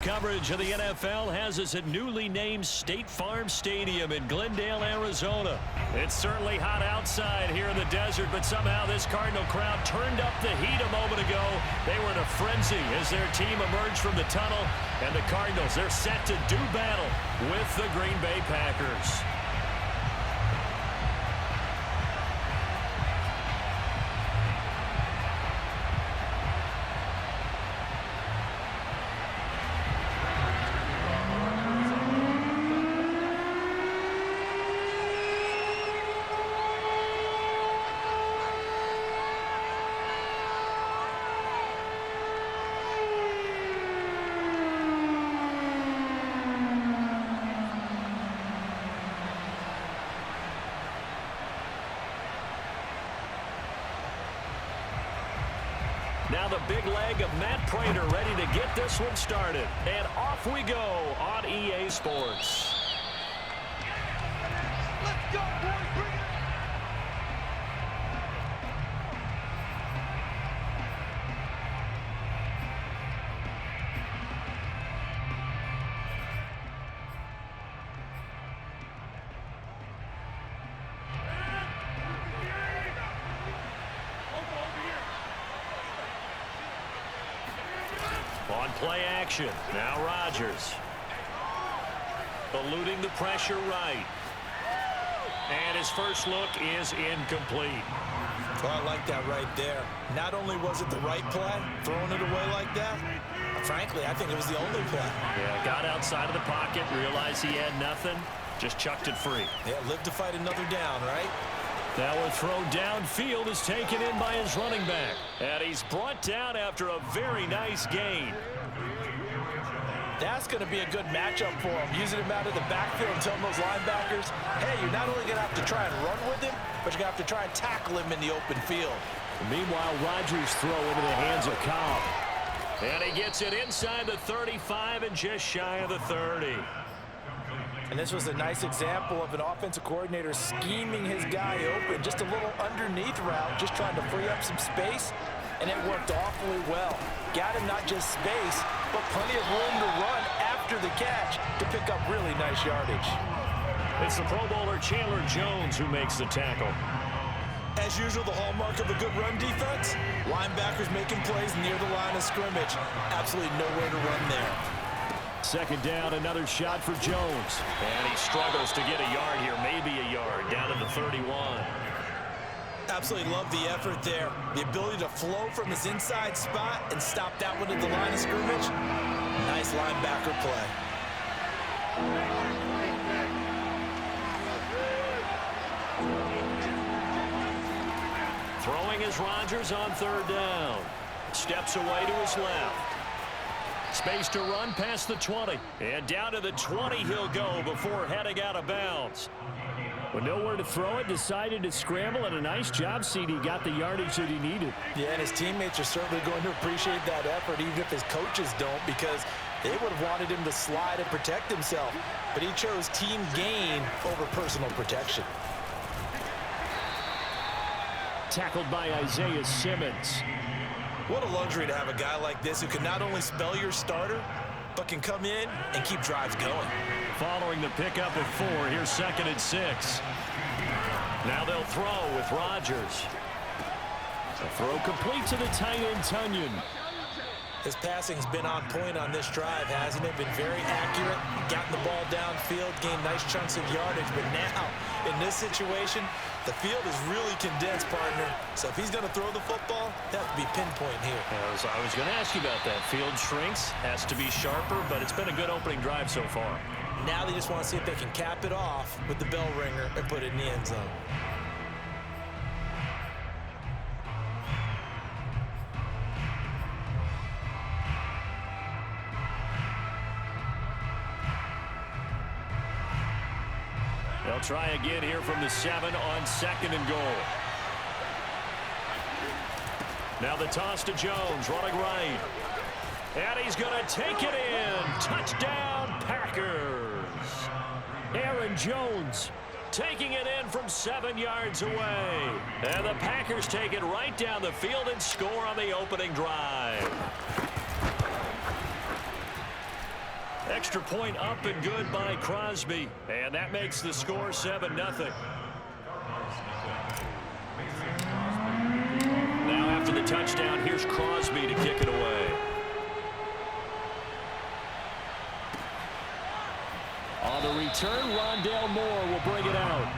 Coverage of the NFL has us at newly named State Farm Stadium in Glendale, Arizona. It's certainly hot outside here in the desert, but somehow this Cardinal crowd turned up the heat a moment ago. They were in a frenzy as their team emerged from the tunnel, and the Cardinals, they're set to do battle with the Green Bay Packers. Now the big leg of Matt Prater ready to get this one started. And off we go on EA Sports. Let's go, boys. Bring it. On play action, now Rodgers. Eluding the pressure right. And his first look is incomplete. Well, I like that right there. Not only was it the right play, throwing it away like that, frankly, I think it was the only play. Yeah, got outside of the pocket, realized he had nothing, just chucked it free. Yeah, live to fight another down, right? Now a throw downfield is taken in by his running back. And he's brought down after a very nice gain. That's going to be a good matchup for him. Using him out of the backfield and telling those linebackers, hey, you're not only going to have to try and run with him, but you're going to have to try and tackle him in the open field. Meanwhile, Rodgers' throw into the hands of Cobb. And he gets it inside the 35 and just shy of the 30. And this was a nice example of an offensive coordinator scheming his guy open. Just a little underneath route, just trying to free up some space, and it worked awfully well. Got him not just space, but plenty of room to run after the catch to pick up really nice yardage. It's the Pro Bowler Chandler Jones who makes the tackle. As usual, the hallmark of a good run defense, linebackers making plays near the line of scrimmage. Absolutely nowhere to run there. Second down, another shot for Jones. And he struggles to get a yard here, maybe a yard, down to the 31. Absolutely love the effort there. The ability to flow from his inside spot and stop that one at the line of scrimmage. Nice linebacker play. Throwing is Rodgers on third down. Steps away to his left. Space to run past the 20. And down to the 20 he'll go before heading out of bounds. With nowhere to throw it, decided to scramble, and a nice job, CD. Got the yardage that he needed. Yeah, and his teammates are certainly going to appreciate that effort, even if his coaches don't, because they would have wanted him to slide and protect himself. But he chose team gain over personal protection. Tackled by Isaiah Simmons. What a luxury to have a guy like this who can not only spell your starter, but can come in and keep drives going. Following the pickup of 4, here's 2nd and 6. Now they'll throw with Rodgers. A throw complete to the tight end, Tunyon. His passing's been on point on this drive, hasn't it? Been very accurate, gotten the ball downfield, gained nice chunks of yardage. But now, in this situation, the field is really condensed, partner. So if he's going to throw the football, he'll have to be pinpoint here. I was going to ask you about that. Field shrinks, has to be sharper, but it's been a good opening drive so far. Now they just want to see if they can cap it off with the bell ringer and put it in the end zone. They'll try again here from the 7 on 2nd and goal. Now the toss to Jones, running right. And he's going to take it in. Touchdown, Packers. Aaron Jones taking it in from 7 yards away. And the Packers take it right down the field and score on the opening drive. Extra point up and good by Crosby. And that makes the score 7-0. Now after the touchdown, here's Crosby to kick it away. On the return, Rondale Moore will bring it out.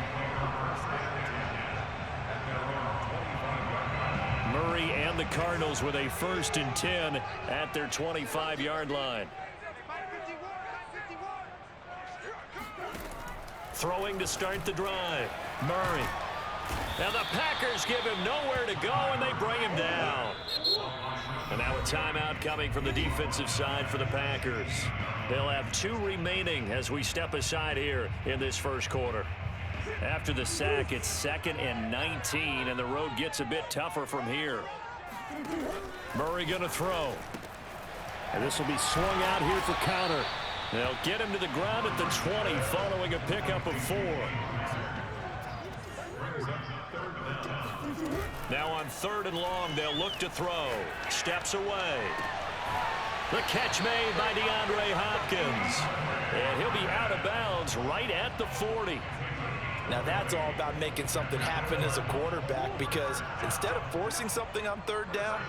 Murray and the Cardinals with a 1st and 10 at their 25-yard line. Throwing to start the drive. Murray. Now the Packers give him nowhere to go, and they bring him down. And now a timeout coming from the defensive side for the Packers. They'll have 2 remaining as we step aside here in this first quarter. After the sack, it's 2nd and 19, and the road gets a bit tougher from here. Murray going to throw. And this will be swung out here for counter. They'll get him to the ground at the 20 following a pickup of 4. Now on 3rd and long, they'll look to throw. Steps away. The catch made by DeAndre Hopkins. And he'll be out of bounds right at the 40. Now that's all about making something happen as a quarterback, because instead of forcing something on 3rd down,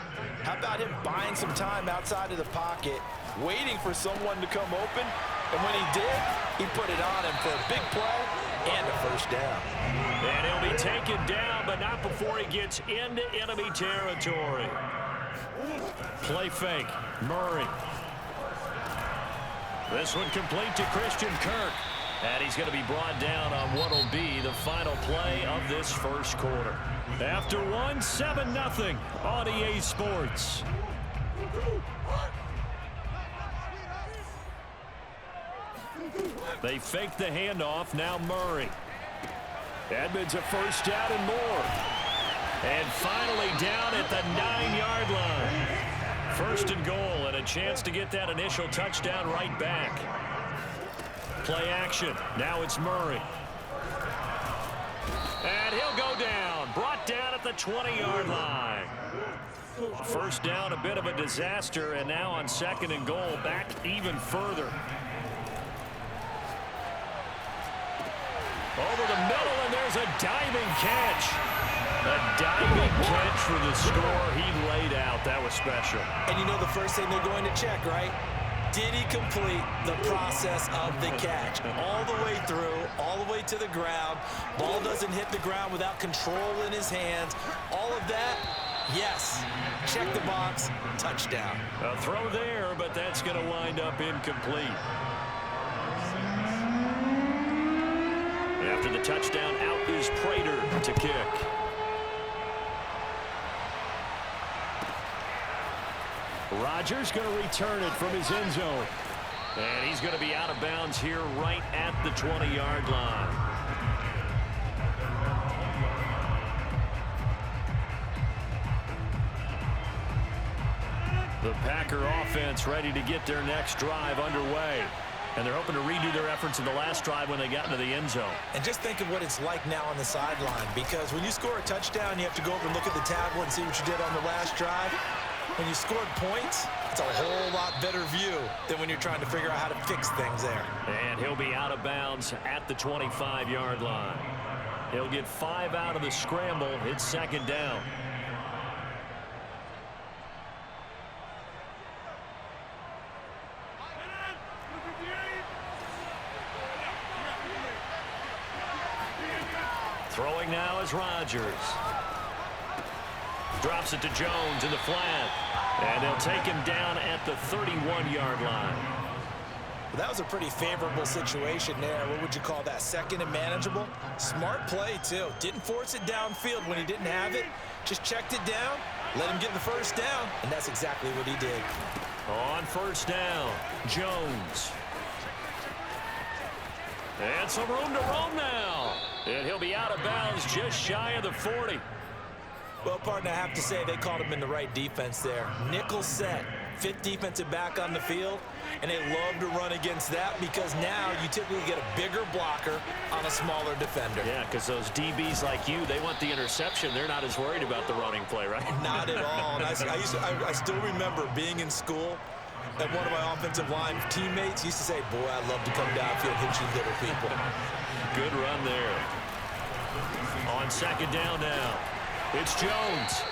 how about him buying some time outside of the pocket, waiting for someone to come open, and when he did, he put it on him for a big play and a 1st down. And he'll be taken down, but not before he gets into enemy territory. Play fake. Murray. This one complete to Christian Kirk. And he's going to be brought down on what will be the final play of this first quarter. After 1, 7-0 on EA Sports. They fake the handoff. Now Murray. Edmonds a 1st down and more. And finally down at the 9-yard line. 1st and goal, and a chance to get that initial touchdown right back. Play action. Now it's Murray. And he'll go down. Brought down at the 20-yard line. 1st down, a bit of a disaster, and now on 2nd and goal, back even further. Over the middle, and there's a diving catch. A diving catch for the score he laid out. That was special. And you know the first thing they're going to check, right? Did he complete the process of the catch? All the way through, all the way to the ground. Ball doesn't hit the ground without control in his hands. All of that, yes. Check the box, touchdown. A throw there, but that's going to wind up incomplete. After the touchdown, out is Prater to kick. Rodgers going to return it from his end zone. And he's going to be out of bounds here right at the 20-yard line. The Packer offense ready to get their next drive underway. And they're hoping to redo their efforts in the last drive when they got into the end zone. And just think of what it's like now on the sideline, because when you score a touchdown, you have to go over and look at the tablet and see what you did on the last drive. When you scored points, it's a whole lot better view than when you're trying to figure out how to fix things there. And he'll be out of bounds at the 25-yard line. He'll get 5 out of the scramble. It's 2nd down. Throwing now is Rodgers. Drops it to Jones in the flat. And they'll take him down at the 31-yard line. Well, that was a pretty favorable situation there. What would you call that? 2nd and manageable? Smart play, too. Didn't force it downfield when he didn't have it. Just checked it down, let him get the 1st down, and that's exactly what he did. On 1st down, Jones. And some room to roam now. And he'll be out of bounds just shy of the 40. Well, partner, I have to say they called him in the right defense there. Nickel set, 5th defensive back on the field, and they love to run against that because now you typically get a bigger blocker on a smaller defender. Yeah, because those DBs like you, they want the interception. They're not as worried about the running play, right? Not at all. And I still remember being in school, And one of my offensive line teammates used to say, boy, I'd love to come downfield and hit you little people. Good run there. On second down now, it's Jones.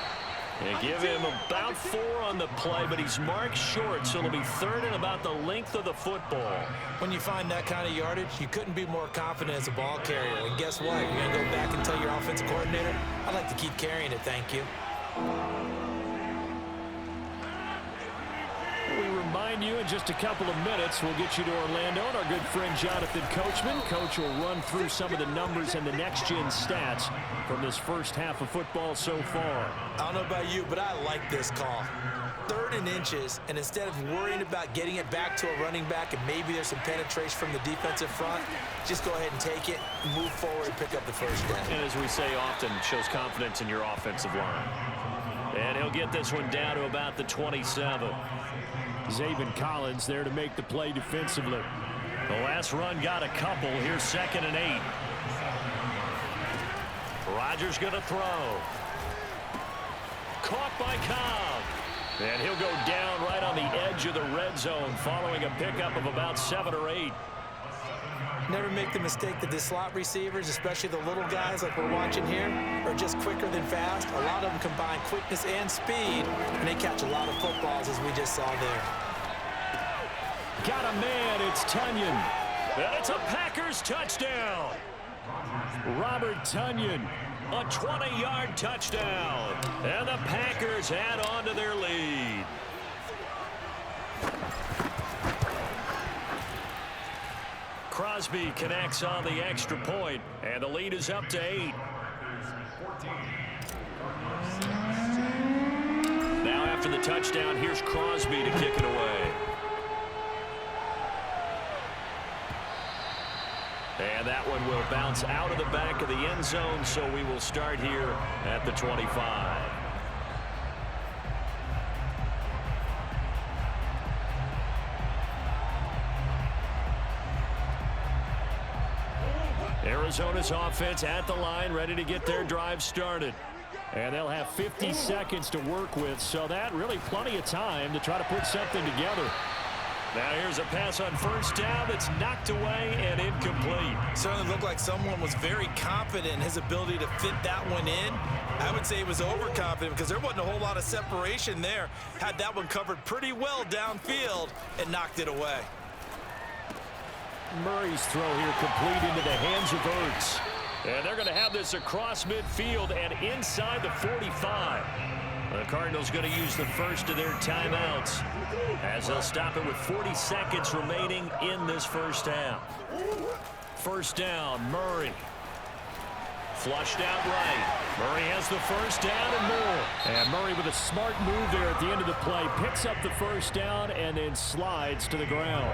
They give him about 4 on the play, but he's marked short, so it'll be third and about the length of the football. When you find that kind of yardage, you couldn't be more confident as a ball carrier. And guess what? You're going to go back and tell your offensive coordinator, I'd like to keep carrying it, thank you. We remind you in just a couple of minutes, we'll get you to Orlando and our good friend Jonathan Coachman. Coach will run through some of the numbers and the next-gen stats from this first half of football so far. I don't know about you, but I like this call. 3rd and inches, and instead of worrying about getting it back to a running back and maybe there's some penetration from the defensive front, just go ahead and take it, move forward, and pick up the first down. And as we say often, shows confidence in your offensive line. And he'll get this one down to about the 27. Zaven Collins there to make the play defensively. The last run got a couple. Here's 2nd and 8. Rodgers going to throw. Caught by Cobb. And he'll go down right on the edge of the red zone following a pickup of about 7 or 8. Never make the mistake that the slot receivers, especially the little guys like we're watching here, are just quicker than fast. A lot of them combine quickness and speed, and they catch a lot of footballs, as we just saw there. Got a man, it's Tonyan. And it's a Packers touchdown. Robert Tonyan, a 20-yard touchdown. And the Packers add on to their lead. Crosby connects on the extra point, and the lead is up to 8. Now after the touchdown, here's Crosby to kick it away. And that one will bounce out of the back of the end zone, so we will start here at the 25. Arizona's offense at the line, ready to get their drive started. And they'll have 50 seconds to work with, so that really plenty of time to try to put something together. Now here's a pass on first down that's knocked away and incomplete. Certainly looked like someone was very confident in his ability to fit that one in. I would say he was overconfident because there wasn't a whole lot of separation there. Had that one covered pretty well downfield and knocked it away. Murray's throw here complete into the hands of Ertz. And they're going to have this across midfield and inside the 45. The Cardinals going to use the first of their timeouts as they'll stop it with 40 seconds remaining in this first half. First down, Murray. Flushed out right. Murray has the first down and more. And Murray with a smart move there at the end of the play. Picks up the first down and then slides to the ground.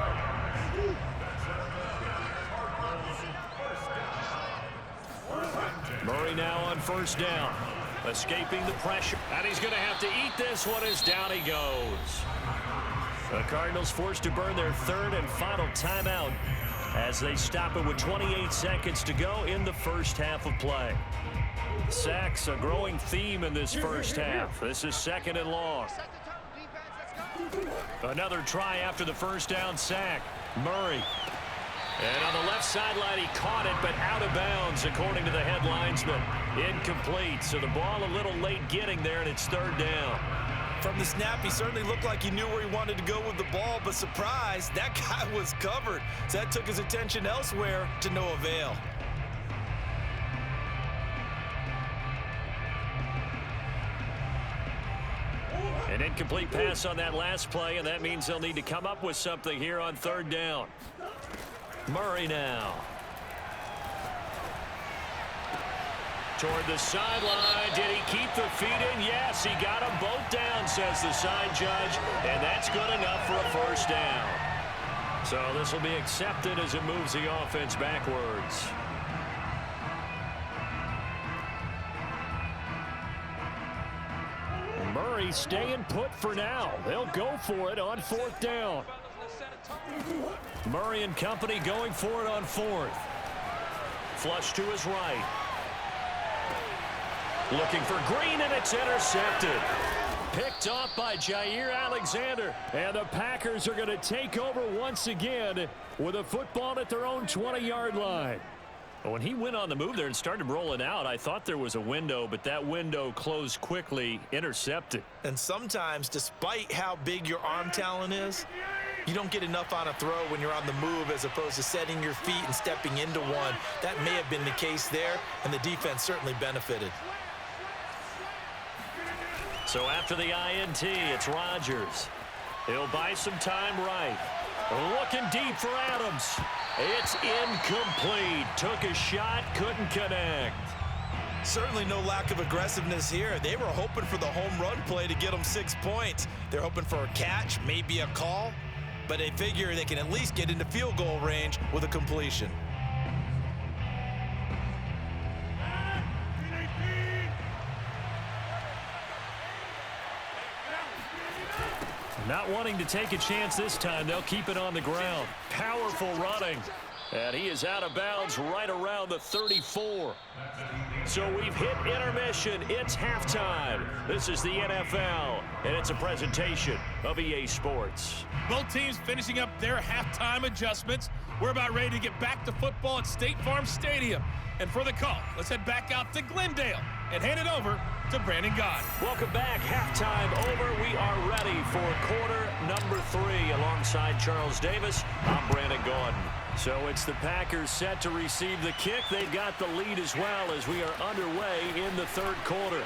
Murray now on first down. Escaping the pressure. And he's going to have to eat this one as down he goes. The Cardinals forced to burn their third and final timeout as they stop it with 28 seconds to go in the first half of play. Sacks, a growing theme in this first half. This is 2nd and long. Another try after the first down sack. Murray. And on the left sideline, he caught it, but out of bounds, according to the head linesman. Incomplete, so the ball a little late getting there, and it's third down. From the snap, he certainly looked like he knew where he wanted to go with the ball, but surprise, that guy was covered. So that took his attention elsewhere to no avail. An incomplete pass on that last play, and that means they'll need to come up with something here on third down. Murray now. Toward the sideline. Did he keep the feet in? Yes, he got them both down, says the side judge. And that's good enough for a first down. So this will be accepted as it moves the offense backwards. Murray staying put for now. They'll go for it on fourth down. Murray and company going for it on fourth. Flush to his right. Looking for Green, and it's intercepted. Picked off by Jair Alexander. And the Packers are going to take over once again with a football at their own 20-yard line. When he went on the move there and started rolling out, I thought there was a window, but that window closed quickly, intercepted. And sometimes, despite how big your arm talent is, you don't get enough on a throw when you're on the move as opposed to setting your feet and stepping into one. That may have been the case there, and the defense certainly benefited. So after the INT, it's Rodgers. He'll buy some time right. Looking deep for Adams. It's incomplete. Took a shot, couldn't connect. Certainly no lack of aggressiveness here. They were hoping for the home run play to get them 6 points. They're hoping for a catch, maybe a call, but they figure they can at least get into field goal range with a completion. Not wanting to take a chance this time, they'll keep it on the ground. Powerful running. And he is out of bounds right around the 34. So we've hit intermission. It's halftime. This is the NFL, and it's a presentation of EA Sports. Both teams finishing up their halftime adjustments. We're about ready to get back to football at State Farm Stadium. And for the call, let's head back out to Glendale and hand it over to Brandon Gaudin. Welcome back. Halftime over. We are ready for quarter number 3. Alongside Charles Davis, I'm Brandon Gaudin. So it's the Packers set to receive the kick. They've got the lead as well as we are underway in the third quarter.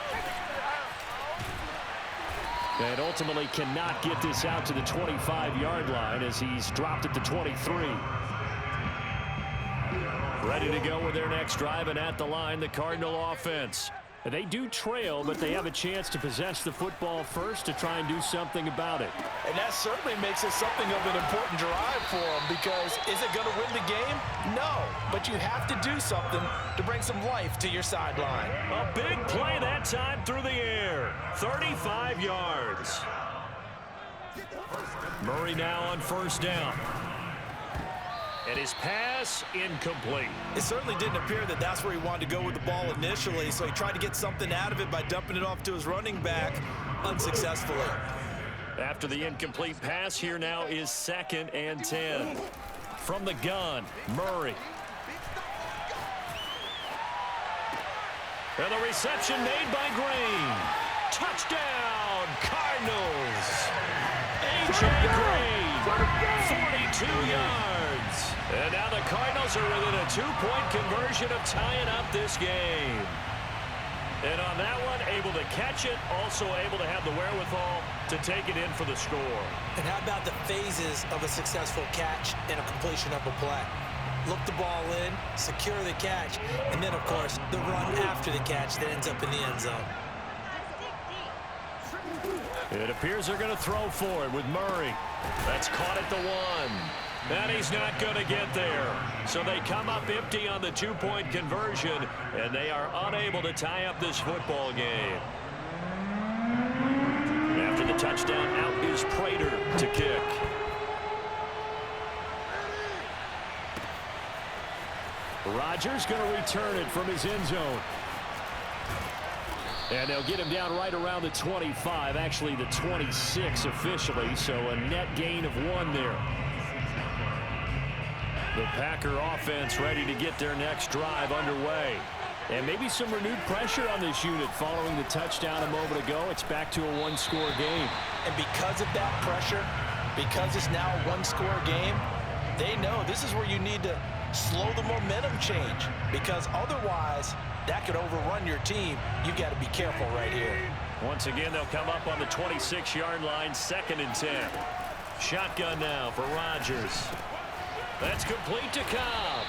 And ultimately cannot get this out to the 25-yard line as he's dropped at the 23. Ready to go with their next drive, and at the line, the Cardinal offense. They do trail, but they have a chance to possess the football first to try and do something about it. And that certainly makes it something of an important drive for them, because is it going to win the game? No, but you have to do something to bring some life to your sideline. A big play that time through the air. 35 yards. Murray now on first down. And his pass incomplete. It certainly didn't appear that that's where he wanted to go with the ball initially, so he tried to get something out of it by dumping it off to his running back unsuccessfully. After the incomplete pass, here now is 2nd and 10. From the gun, Murray. And the reception made by Green. Touchdown, Cardinals. A.J. Green, 42 yards. And now the Cardinals are within a 2-point conversion of tying up this game. And on that one, able to catch it, also able to have the wherewithal to take it in for the score. And how about the phases of a successful catch and a completion of a play? Look the ball in, secure the catch, and then, of course, the run after the catch that ends up in the end zone. It appears they're going to throw for it with Murray. That's caught at the 1. And he's not going to get there. So they come up empty on the 2-point conversion, and they are unable to tie up this football game. After the touchdown, out is Prater to kick. Rodgers going to return it from his end zone. And they'll get him down right around the 25, actually the 26 officially, so a net gain of 1 there. The Packer offense ready to get their next drive underway. And maybe some renewed pressure on this unit following the touchdown a moment ago. It's back to a 1-score game. And because of that pressure, because it's now a 1-score game, they know this is where you need to slow the momentum change, because otherwise that could overrun your team. You've got to be careful right here. Once again, they'll come up on the 26-yard line, 2nd and 10. Shotgun now for Rodgers. That's complete to Cobb.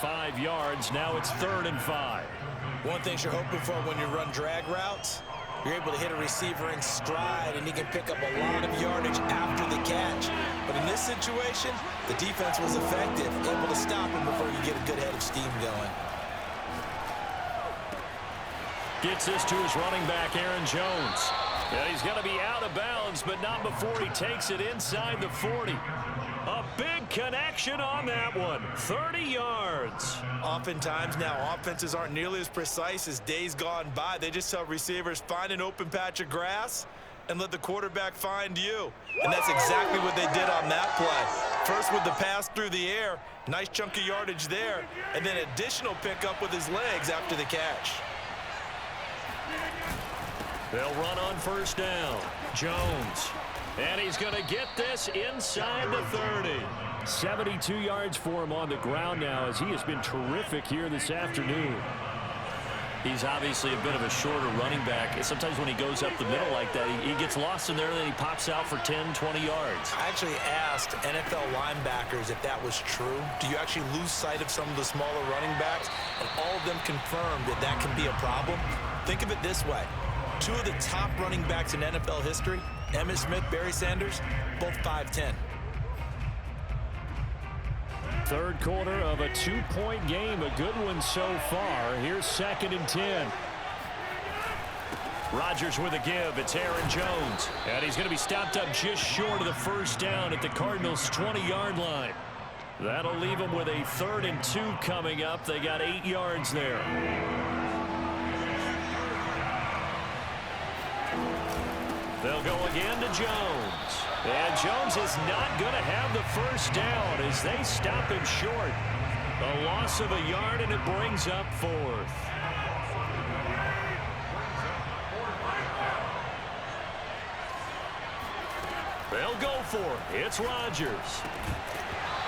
5 yards. Now it's 3rd and 5. One thing you're hoping for when you run drag routes, you're able to hit a receiver in stride, and he can pick up a lot of yardage after the catch. But in this situation, the defense was effective, able to stop him before you get a good head of steam going. Gets this to his running back, Aaron Jones. And he's going to be out of bounds, but not before he takes it inside the 40. A big Big connection on that one. 30 yards. Oftentimes now, offenses aren't nearly as precise as days gone by. They just tell receivers, find an open patch of grass and let the quarterback find you. And that's exactly what they did on that play. First with the pass through the air, nice chunk of yardage there, and then additional pickup with his legs after the catch. They'll run on first down. Jones. And he's going to get this inside the 30. 72 yards for him on the ground now as he has been terrific here this afternoon. He's obviously a bit of a shorter running back. Sometimes when he goes up the middle like that, he gets lost in there and then he pops out for 10, 20 yards. I actually asked NFL linebackers if that was true. Do you actually lose sight of some of the smaller running backs? And all of them confirmed that that can be a problem. Think of it this way. Two of the top running backs in NFL history, Emmitt Smith, Barry Sanders, both 5'10". Third quarter of a 2-point game, a good one so far. Here's 2nd and 10. Rodgers with a give. It's Aaron Jones. And he's going to be stopped up just short of the first down at the Cardinals' 20-yard line. That'll leave them with a 3rd and 2 coming up. They got 8 yards there. They'll go again to Jones. And Jones is not going to have the first down as they stop him short. A loss of a yard, and it brings up 4th. They'll go for it. It's Rodgers.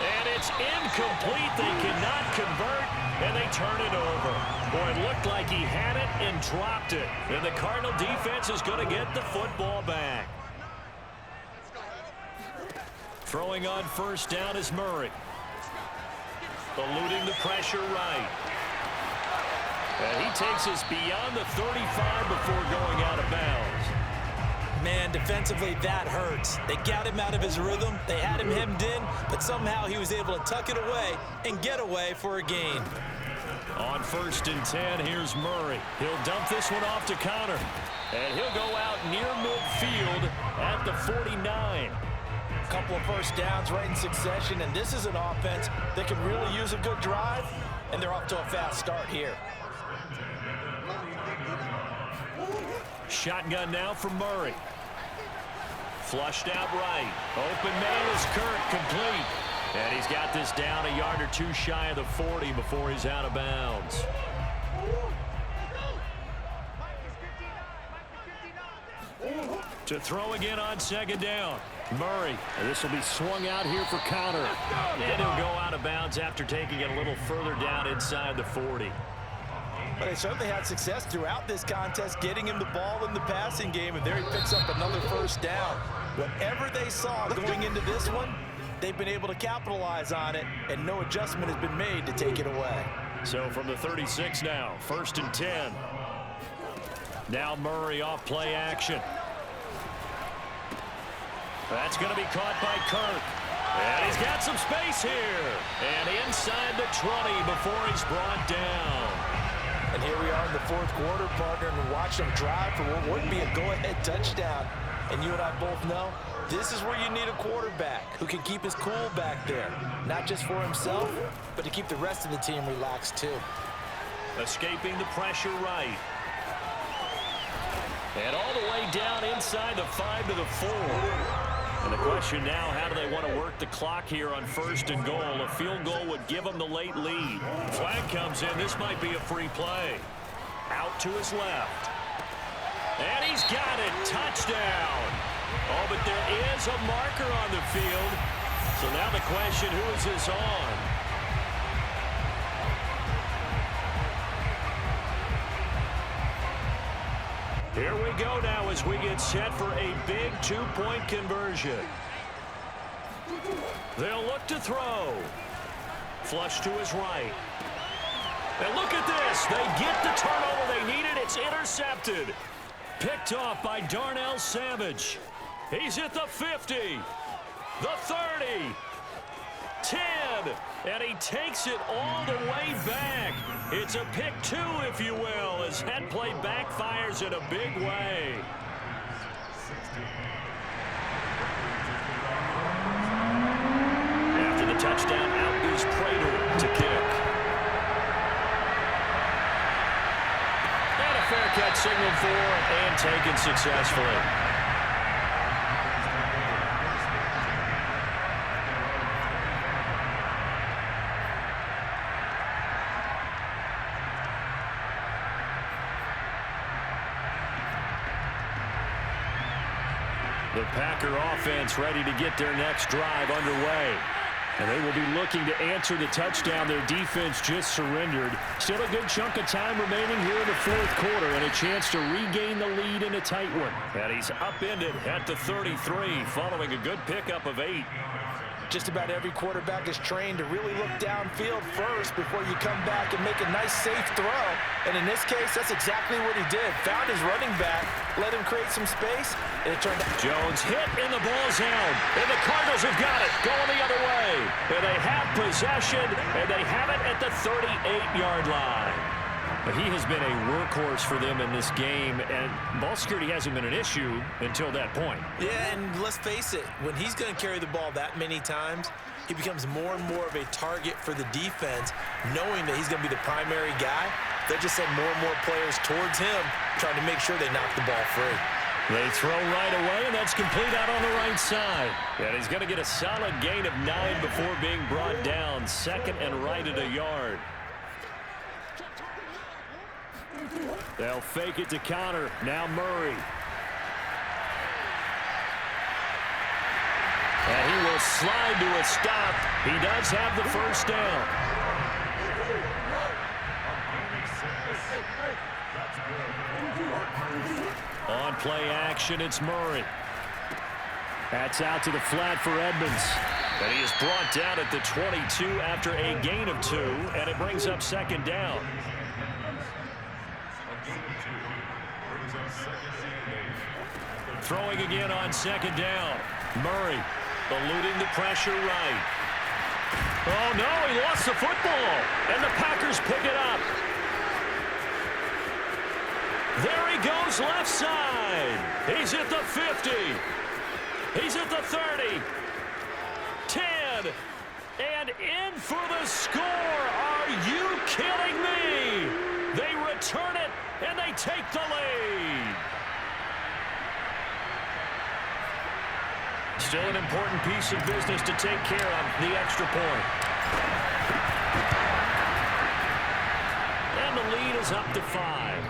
And it's incomplete. They cannot convert, and they turn it over. Boy, it looked like he had it and dropped it. And the Cardinal defense is going to get the football back. Throwing on first down is Murray. Eluding the pressure right. And he takes us beyond the 35 before going out of bounds. Man, defensively, that hurts. They got him out of his rhythm. They had him hemmed in, but somehow he was able to tuck it away and get away for a gain. On 1st and 10, here's Murray. He'll dump this one off to Connor. And he'll go out near midfield at the 49. A couple of first downs right in succession, and this is an offense that can really use a good drive, and they're off to a fast start here. Shotgun now for Murray. Flushed out right. Open man is Kirk, complete. And he's got this down a yard or two shy of the 40 before he's out of bounds. To throw again on 2nd down. Murray. And this will be swung out here for Connor. And he'll go out of bounds after taking it a little further down inside the 40. But they certainly had success throughout this contest, getting him the ball in the passing game, and there he picks up another first down. Whatever they saw going into this one, they've been able to capitalize on it, and no adjustment has been made to take it away. So from the 36 now, 1st and 10. Now Murray off play action. That's going to be caught by Kirk. And he's got some space here. And inside the 20 before he's brought down. And here we are in the 4th quarter, partner, and watch them drive for what would be a go-ahead touchdown. And you and I both know this is where you need a quarterback who can keep his cool back there. Not just for himself, but to keep the rest of the team relaxed too. Escaping the pressure right. And all the way down inside the 5 to the 4. And the question now, how do they want to work the clock here on 1st and goal? A field goal would give them the late lead. Flag comes in. This might be a free play. Out to his left. And he's got it. Touchdown. Oh, but there is a marker on the field. So now the question, who is this on? Here we go now as we get set for a big 2-point conversion. They'll look to throw. Flush to his right. And look at this. They get the turnover they needed. It's intercepted. Picked off by Darnell Savage. He's at the 50. The 30. 10. And he takes it all the way back. It's a pick 2, if you will, as that play backfires in a big way. After the and taken successfully. The Packer offense ready to get their next drive underway. And they will be looking to answer the touchdown their defense just surrendered. Still a good chunk of time remaining here in the fourth quarter and a chance to regain the lead in a tight one. And he's upended at the 33 following a good pickup of 8. Just about every quarterback is trained to really look downfield first before you come back and make a nice, safe throw. And in this case, that's exactly what he did. Found his running back, let him create some space, and it turned out. Jones hit, and the ball's out. And the Cardinals have got it, going the other way. And they have possession, and they have it at the 38-yard line. But he has been a workhorse for them in this game, and ball security hasn't been an issue until that point. Yeah, and let's face it, when he's going to carry the ball that many times, he becomes more and more of a target for the defense, knowing that he's going to be the primary guy. They just send more and more players towards him, trying to make sure they knock the ball free. They throw right away, and that's complete out on the right side. And he's going to get a solid gain of 9 before being brought down, second and right at a yard. They'll fake it to counter. Now Murray. And he will slide to a stop. He does have the first down. On play action, it's Murray. That's out to the flat for Edmonds. And he is brought down at the 22 after a gain of 2, and it brings up second down. Throwing again on second down. Murray eluding the pressure right. Oh, no, he lost the football. And the Packers pick it up. There he goes left side. He's at the 50. He's at the 30. 10. And in for the score. Are you kidding me? They return it, and they take the lead. Still an important piece of business to take care of, the extra point. And the lead is up to 5.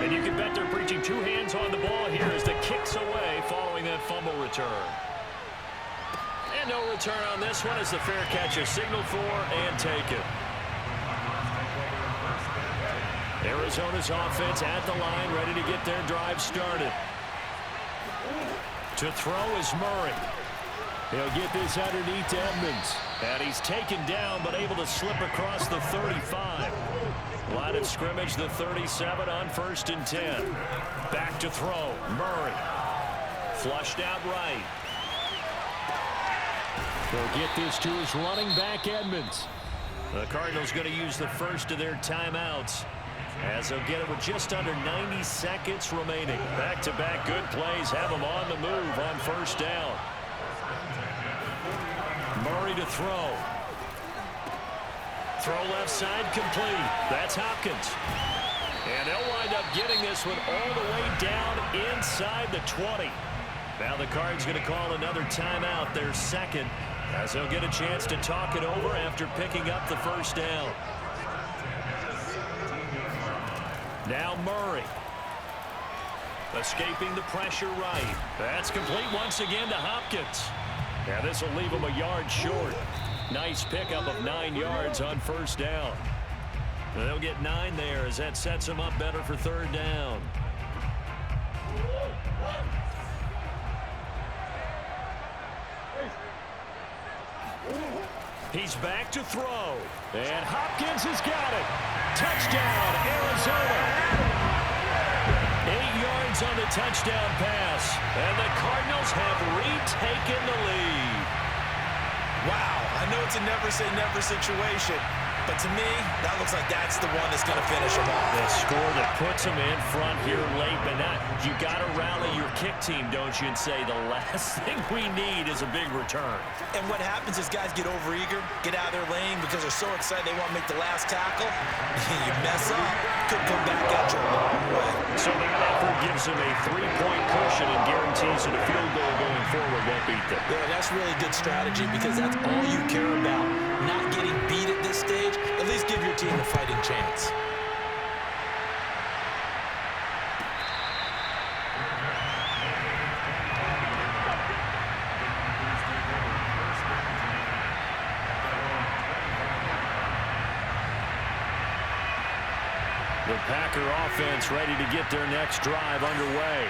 And you can bet they're preaching 2 hands on the ball here as the kick's away following that fumble return. And no return on this one as the fair catch is signaled for and taken. Arizona's offense at the line, ready to get their drive started. To throw is Murray. He'll get this underneath to Edmonds. And he's taken down, but able to slip across the 35. Line of scrimmage, the 37 on 1st and 10. Back to throw, Murray. Flushed out right. They'll get this to his running back, Edmonds. The Cardinals going to use the first of their timeouts as they'll get it with just under 90 seconds remaining. Back-to-back good plays have them on the move on 1st down. Murray to throw. Throw left side complete. That's Hopkins. And they'll wind up getting this one all the way down inside the 20. Now the Cards going to call another timeout, their second, as they'll get a chance to talk it over after picking up the first down. Now Murray. Escaping the pressure right. That's complete once again to Hopkins. And this will leave him a yard short. Nice pickup of 9 yards on 1st down. They'll get 9 there as that sets them up better for 3rd down. He's back to throw. And Hopkins has got it. Touchdown, Arizona. 8 yards on the touchdown pass. And the Cardinals have retaken the lead. Wow, I know it's a never say never situation, But to me, that looks like that's the one that's going to finish them off. The score that puts them in front here late, but not. You got to rally your kick team, don't you, and say the last thing we need is a big return. And what happens is guys get overeager, get out of their lane because they're so excited they want to make the last tackle. You mess up, could come back at you a long way. So the effort gives them a 3-point cushion and guarantees that a field goal going forward won't beat them. Yeah, that's really good strategy because that's all you care about. Not getting beat at this stage, at least give your team a fighting chance. The Packer offense ready to get their next drive underway.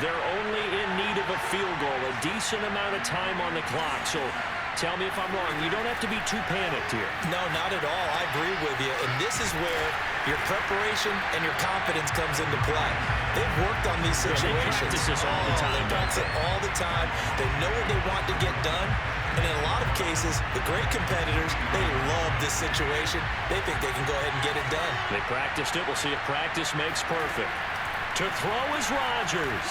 They're only in need of a field goal, a decent amount of time on the clock. So tell me if I'm wrong. You don't have to be too panicked here. No, not at all. I agree with you. And this is where your preparation and your confidence comes into play. They've worked on these situations. They practice this all the time. They practice it all the time. They know what they want to get done. And in a lot of cases, the great competitors, they love this situation. They think they can go ahead and get it done. They practiced it. We'll see if practice makes perfect. To throw is Rodgers.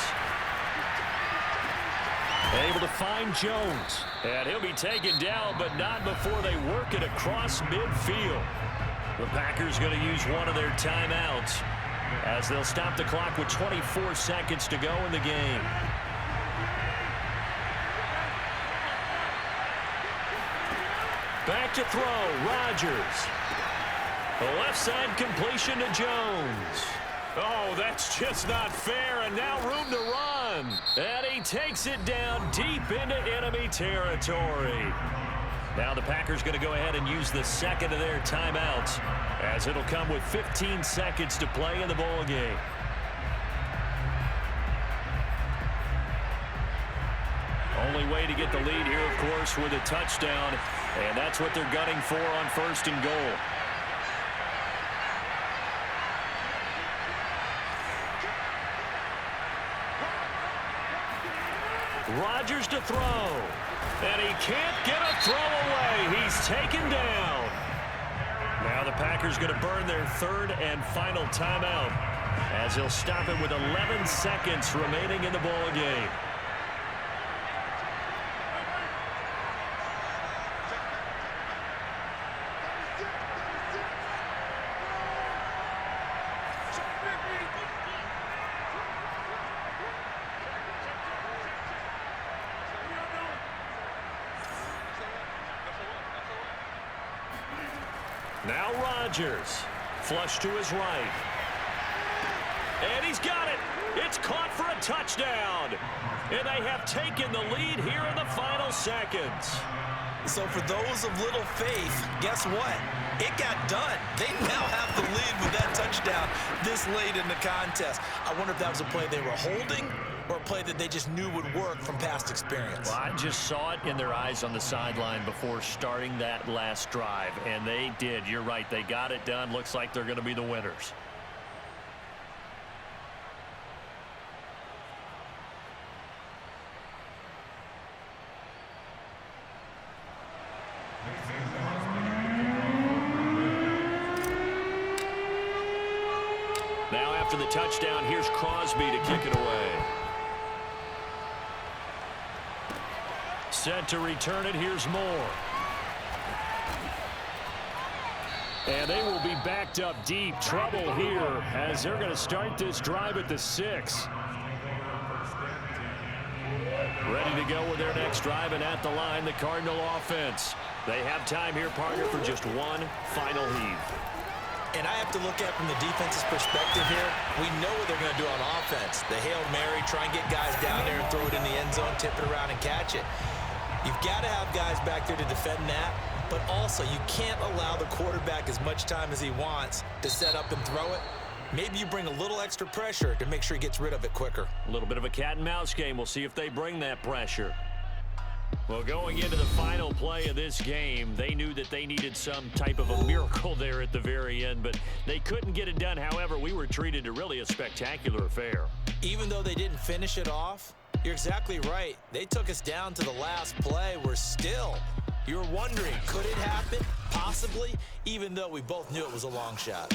Able to find Jones. And he'll be taken down, but not before they work it across midfield. The Packers going to use one of their timeouts as they'll stop the clock with 24 seconds to go in the game. Back to throw, Rodgers. The left side completion to Jones. Oh, that's just not fair, and now room to run. And he takes it down deep into enemy territory. Now the Packers going to go ahead and use the second of their timeouts as it'll come with 15 seconds to play in the ball game. Only way to get the lead here, of course, with a touchdown, and that's what they're gunning for on 1st and goal. Rodgers to throw, and he can't get a throw away. He's taken down. Now the Packers going to burn their 3rd and final timeout as he'll stop it with 11 seconds remaining in the ball game. Now Rodgers, flush to his right. And he's got it. It's caught for a touchdown. And they have taken the lead here in the final seconds. So for those of little faith, guess what? It got done. They now have the lead with that touchdown this late in the contest. I wonder if that was a play they were holding or a play that they just knew would work from past experience. Well, I just saw it in their eyes on the sideline before starting that last drive, and they did. You're right. They got it done. Looks like they're going to be the winners. Now after the touchdown, here's Crosby to kick it away. Set to return it. Here's Moore. And they will be backed up deep. Trouble here as they're going to start this drive at the 6. Ready to go with their next drive, and at the line, the Cardinal offense. They have time here, partner, for just one final heave. And I have to look at it from the defense's perspective here. We know what they're going to do on offense. The Hail Mary, try and get guys down there and throw it in the end zone, tip it around and catch it. You've got to have guys back there to defend that, but also you can't allow the quarterback as much time as he wants to set up and throw it. Maybe you bring a little extra pressure to make sure he gets rid of it quicker. A little bit of a cat and mouse game. We'll see if they bring that pressure. Well, going into the final play of this game, they knew that they needed some type of a miracle there at the very end, but they couldn't get it done. However, we were treated to really a spectacular affair. Even though they didn't finish it off, you're exactly right. They took us down to the last play. We're still You were wondering, could it happen? Possibly, even though we both knew it was a long shot.